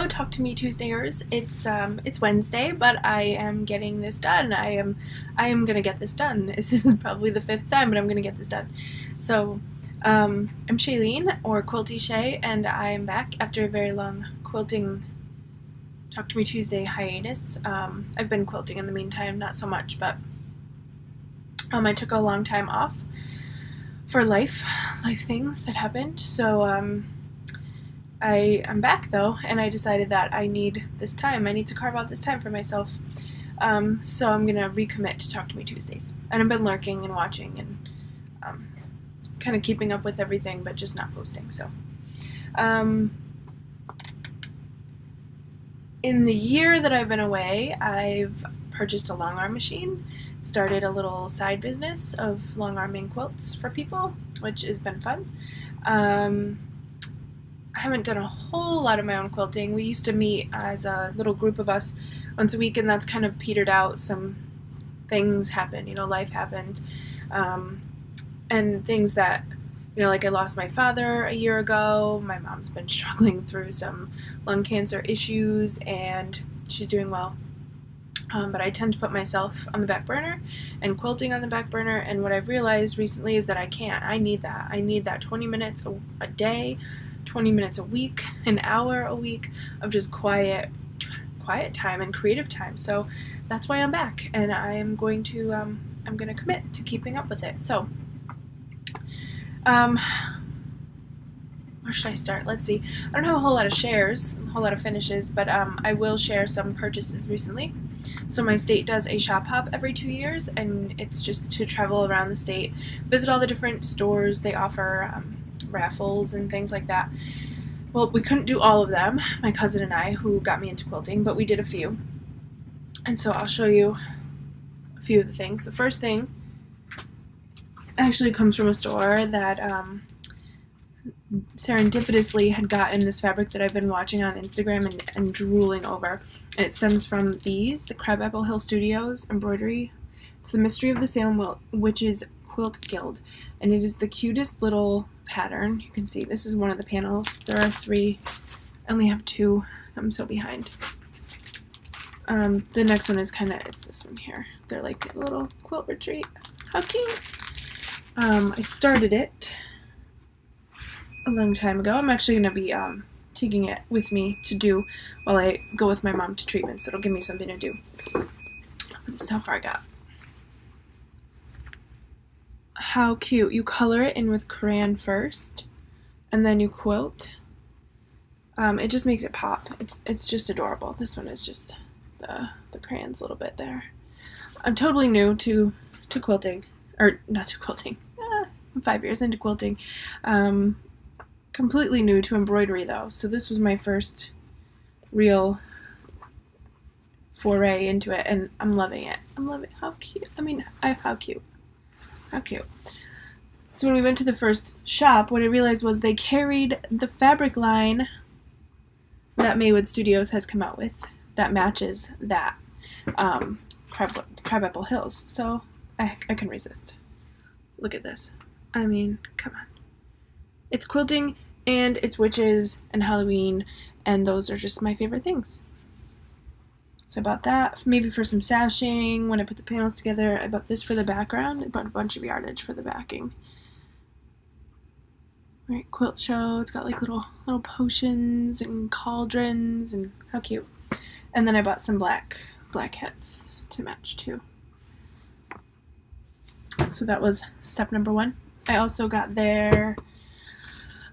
Talk to Me Tuesdayers. It's Wednesday, but I am getting this done. I am gonna get this done. This is probably the 5th time, but I'm gonna get this done. So, I'm Shailene, or Quilty Shay, and I am back after a very long quilting Talk to Me Tuesday hiatus. I've been quilting in the meantime, not so much, but I took a long time off for life things that happened. So I'm back though, and I decided that I need this time. I need to carve out this time for myself. So I'm gonna recommit to Talk to Me Tuesdays. And I've been lurking and watching and kind of keeping up with everything, but just not posting. So in the year that I've been away, I've purchased a long arm machine, started a little side business of long arming quilts for people, which has been fun. I haven't done a whole lot of my own quilting. We used to meet as a little group of us once a week, and that's kind of petered out. Some things happened, life happened, and things that, like I lost my father a year ago. My mom's been struggling through some lung cancer issues, and she's doing well. But I tend to put myself on the back burner and quilting on the back burner, and what I've realized recently is that I can't. I need that. I need that 20 minutes a day, 20 minutes a week, an hour a week of just quiet time and creative time. So that's why I'm back, and I'm going to commit to keeping up with it. So where should I start? Let's see. I don't have a whole lot of shares, a whole lot of finishes, but I will share some purchases recently. So my state does a shop hop every 2 years, and it's just to travel around the state, visit all the different stores. They offer raffles and things like that. Well, we couldn't do all of them, my cousin and I, who got me into quilting, but we did a few. And so I'll show you a few of the things. The first thing actually comes from a store that serendipitously had gotten this fabric that I've been watching on Instagram and drooling over. And it stems from the Crabapple Hill Studios embroidery. It's the Mystery of the Salem Witches Quilt Guild, and it is the cutest little pattern. You can see this is one of the panels. There are 3. I only have 2. I'm so behind. The next one is it's this one here. They're like a little quilt retreat. How cute! I started it a long time ago. I'm actually going to be taking it with me to do while I go with my mom to treatment, so it'll give me something to do. This is how far I got. How cute. You color it in with crayon first, and then you quilt. It just makes it pop. It's just adorable. This one is just the crayons a little bit there. I'm totally new to quilting, or not to quilting. I'm 5 years into quilting. Completely new to embroidery though, so this was my first real foray into it, and I'm loving it. I'm loving how cute. How cute. How cute. So when we went to the first shop, what I realized was they carried the fabric line that Maywood Studios has come out with that matches that Crabapple Hills. So I can resist. Look at this. Come on. It's quilting, and it's witches and Halloween, and those are just my favorite things. So I bought that, maybe for some sashing. When I put the panels together, I bought this for the background. I bought a bunch of yardage for the backing. Right, quilt show. It's got like little potions and cauldrons, and how cute. And then I bought some black hats to match too. So that was step number 1. I also got there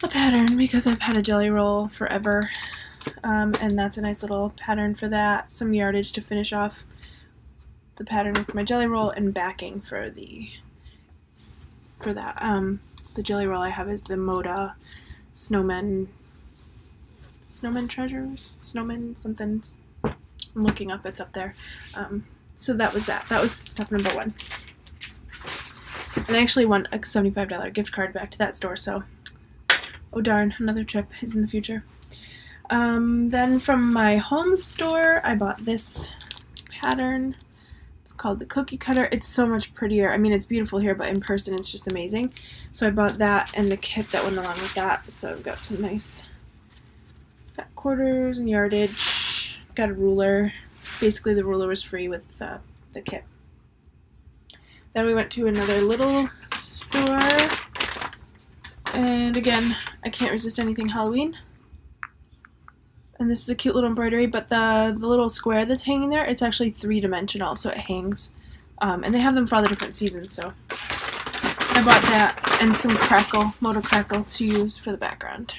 a pattern because I've had a jelly roll forever. And that's a nice little pattern for that. Some yardage to finish off the pattern with my jelly roll, and backing for that. The jelly roll I have is the Moda Snowman Treasures? Snowman something. I'm looking up, it's up there. So that was that. That was step number 1. And I actually won a $75 gift card back to that store, so oh darn, another trip is in the future. Then from my home store, I bought this pattern. It's called the Cookie Cutter. It's so much prettier. It's beautiful here, but in person it's just amazing. So I bought that and the kit that went along with that. So I've got some nice Got quarters and yardage. Got a ruler. Basically, the ruler was free with the kit. Then we went to another little store. And again, I can't resist anything Halloween. And this is a cute little embroidery, but the little square that's hanging there, it's actually 3-dimensional, so it hangs. And they have them for all the different seasons, so I bought that and some crackle, motor crackle to use for the background.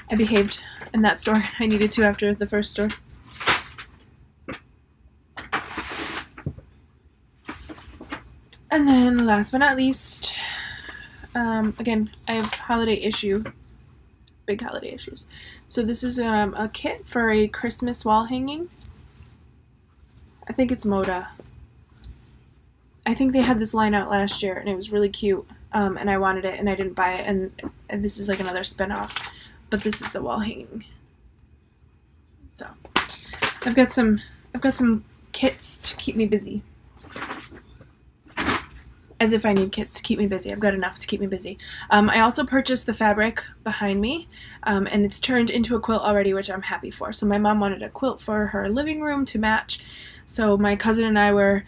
I behaved in that store. I needed to after the first store. And then last but not least, again, I have big holiday issues. So this is a kit for a Christmas wall hanging. I think it's Moda. I think they had this line out last year and it was really cute, and I wanted it and I didn't buy it, and this is like another spin-off, but this is the wall hanging. So I've got some kits to keep me busy. As if I need kits to keep me busy. I've got enough to keep me busy. I also purchased the fabric behind me, and it's turned into a quilt already, which I'm happy for. So my mom wanted a quilt for her living room to match, so my cousin and I were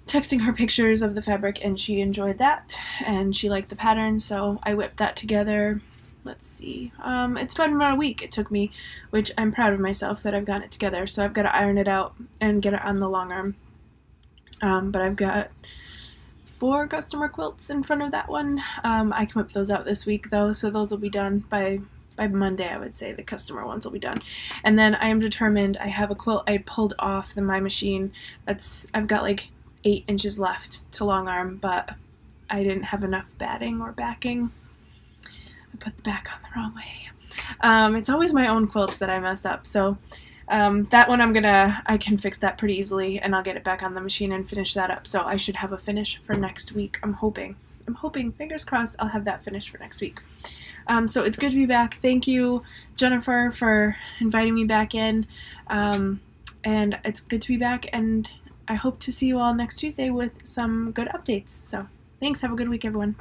texting her pictures of the fabric, and she enjoyed that, and she liked the pattern, so I whipped that together. Let's see. It's been about a week it took me, which I'm proud of myself that I've gotten it together. So I've got to iron it out and get it on the long arm. But I've got 4 customer quilts in front of that one. I can whip those out this week though, so those will be done by Monday. I would say the customer ones will be done. And then I am determined. I have a quilt I pulled off my machine. I've got like 8 inches left to long arm, but I didn't have enough batting or backing. I put the back on the wrong way. It's always my own quilts that I mess up, so that one I can fix that pretty easily, and I'll get it back on the machine and finish that up. So I should have a finish for next week. I'm hoping, fingers crossed, I'll have that finished for next week. So it's good to be back. Thank you, Jennifer, for inviting me back in. And it's good to be back, and I hope to see you all next Tuesday with some good updates. So thanks. Have a good week, everyone.